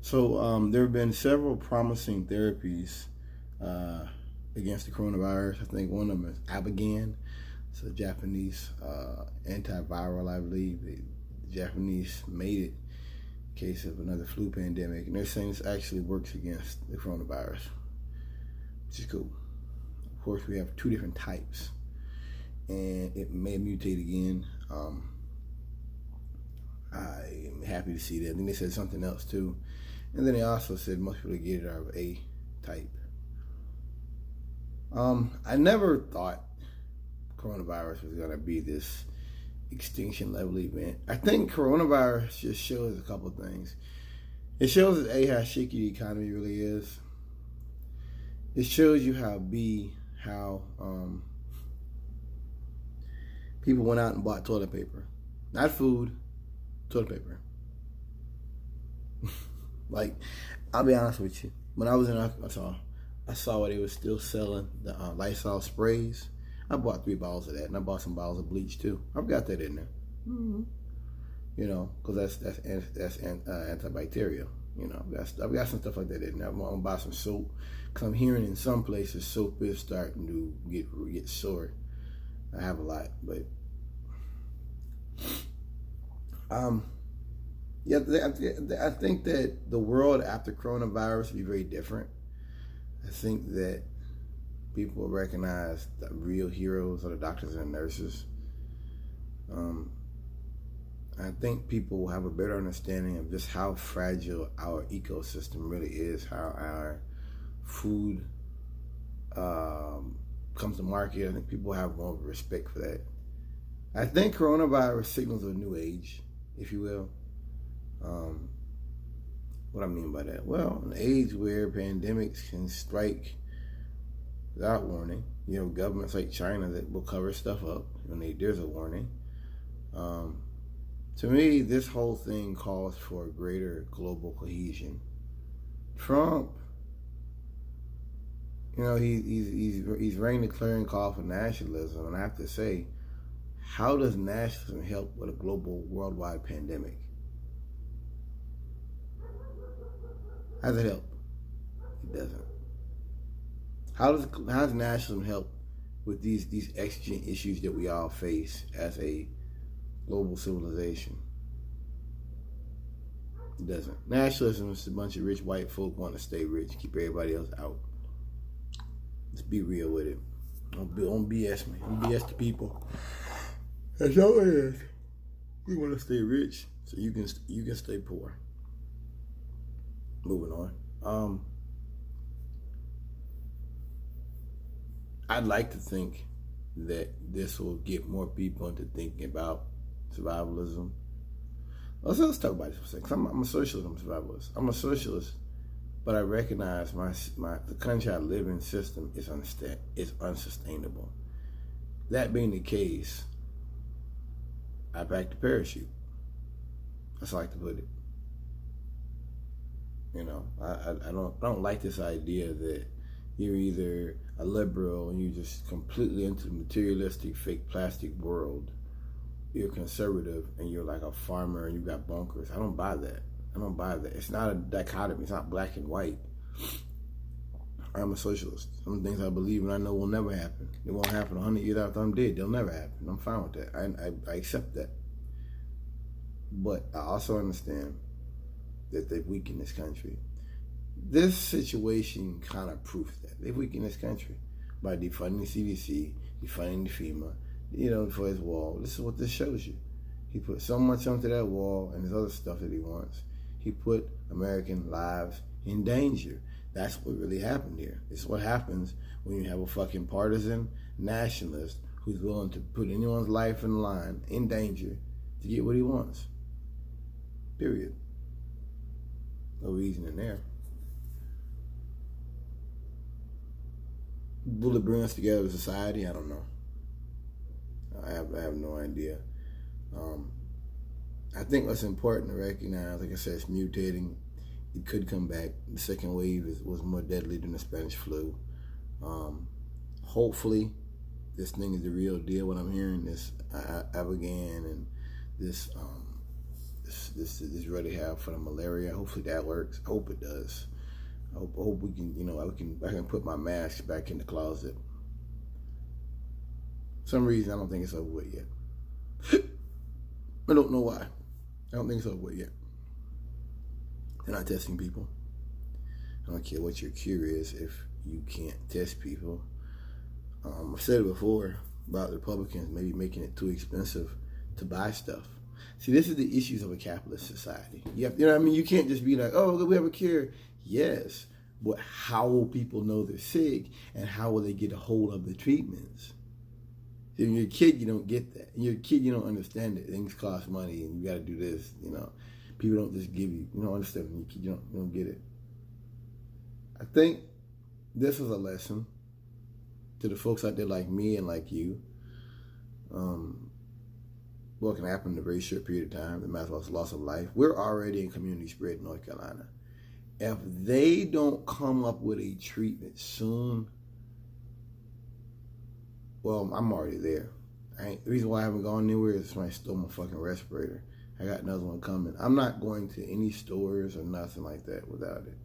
So there have been several promising therapies uh, against the coronavirus. I think one of them is Avigan. It's a Japanese antiviral, I believe. The Japanese made it in case of another flu pandemic. And they're saying this actually works against the coronavirus, which is cool. Of course, we have two different types, and it may mutate again. I'm happy to see that. I think they said something else too. And then they also said most people get it out of A type. I never thought coronavirus was going to be this extinction level event. I think coronavirus just shows a couple things. It shows that A, how shaky the economy really is. It shows you how people went out and bought toilet paper. Not food, toilet paper. Like, I'll be honest with you. When I was in Arkansas, I saw where they were still selling the Lysol sprays. I bought 3 bottles of that, and I bought some bottles of bleach too. I've got that in there. Mm-hmm. You know, because that's antibacterial. You know, I've got some stuff like that in there. I'm gonna buy some soap, because I'm hearing in some places soap is starting to get sore. I have a lot, but yeah, I think that the world after coronavirus will be very different. I think that people will recognize the real heroes are the doctors and nurses. I think people will have a better understanding of just how fragile our ecosystem really is, how our food comes to market. I think people have more respect for that. I think coronavirus signals a new age, if you will. What I mean by that? Well, an age where pandemics can strike without warning. You know, governments like China that will cover stuff up when there's a warning. To me, this whole thing calls for greater global cohesion. Trump, you know, he's ringing the clarion call for nationalism, and I have to say, how does nationalism help with a global, worldwide pandemic? How does it help? It doesn't. How does nationalism help with these exigent issues that we all face as a global civilization? It doesn't. Nationalism is a bunch of rich white folk want to stay rich, keep everybody else out. Let's be real with it. Don't BS me. Don't BS the people. That's all it is. We want to stay rich so you can stay poor. Moving on. I'd like to think that this will get more people into thinking about survivalism. Let's talk about this for a second. I'm a socialist. I'm a survivalist. I'm a socialist, but I recognize the country I live in system is unsustainable. That being the case, I packed the parachute. That's how I like to put it. You know, I don't like this idea that you're either a liberal and you're just completely into the materialistic, fake plastic world. You're conservative and you're like a farmer and you got bunkers. I don't buy that. It's not a dichotomy. It's not black and white. I'm a socialist. Some things I believe and I know will never happen. It won't happen 100 years after I'm dead. They'll never happen. I'm fine with that. I accept that. But I also understand that they've weakened this country. This situation kind of proves that. They've weakened this country by defunding the CDC, defunding the FEMA, you know, for his wall. This is what this shows you. He put so much onto that wall and there's other stuff that he wants. He put American lives in danger. That's what really happened here. This is what happens when you have a fucking partisan nationalist who's willing to put anyone's life in line, in danger, to get what he wants. Period. No reason in there. Will it bring us together as a society? I don't know. I have no idea. I think what's important to recognize, like I said, it's mutating. It could come back. The second wave was more deadly than the Spanish flu. Hopefully, this thing is the real deal. What I'm hearing, this Avigan and this this really have for the malaria. Hopefully that works. I hope it does. I hope we can, I can put my mask back in the closet. For some reason, I don't think it's over with yet. I don't know why. I don't think it's over with yet. They're not testing people. I don't care what your cure is if you can't test people. I've said it before about Republicans maybe making it too expensive to buy stuff. See, this is the issues of a capitalist society. You know what I mean? You can't just be like, oh, we have a cure. Yes, but how will people know they're sick, and how will they get a hold of the treatments? See, when you're a kid, you don't get that. And you're a kid, you don't understand it. Things cost money, and you got to do this. People don't just give you. You don't understand. When you're a kid, you don't get it. I think this is a lesson to the folks out there like me and like you. What can happen in a very short period of time? The mass loss of life. We're already in community spread in North Carolina. If they don't come up with a treatment soon, well, I'm already there. The reason why I haven't gone anywhere is somebody stole my fucking respirator. I got another one coming. I'm not going to any stores or nothing like that without it.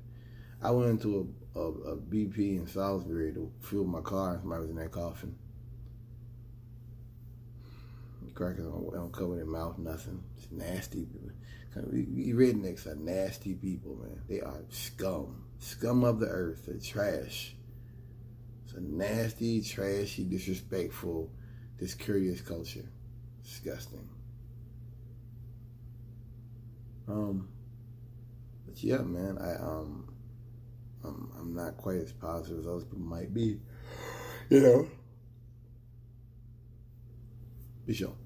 I went into a BP in Salisbury to fuel my car, and somebody was in there coughing. Crackers don't cover their mouth, nothing. It's nasty. You rednecks are nasty people, man. They are scum. Scum of the earth. They're trash. It's a nasty, trashy, disrespectful, discourteous culture. Disgusting. But yeah, man, I'm not quite as positive as other people might be. Be sure.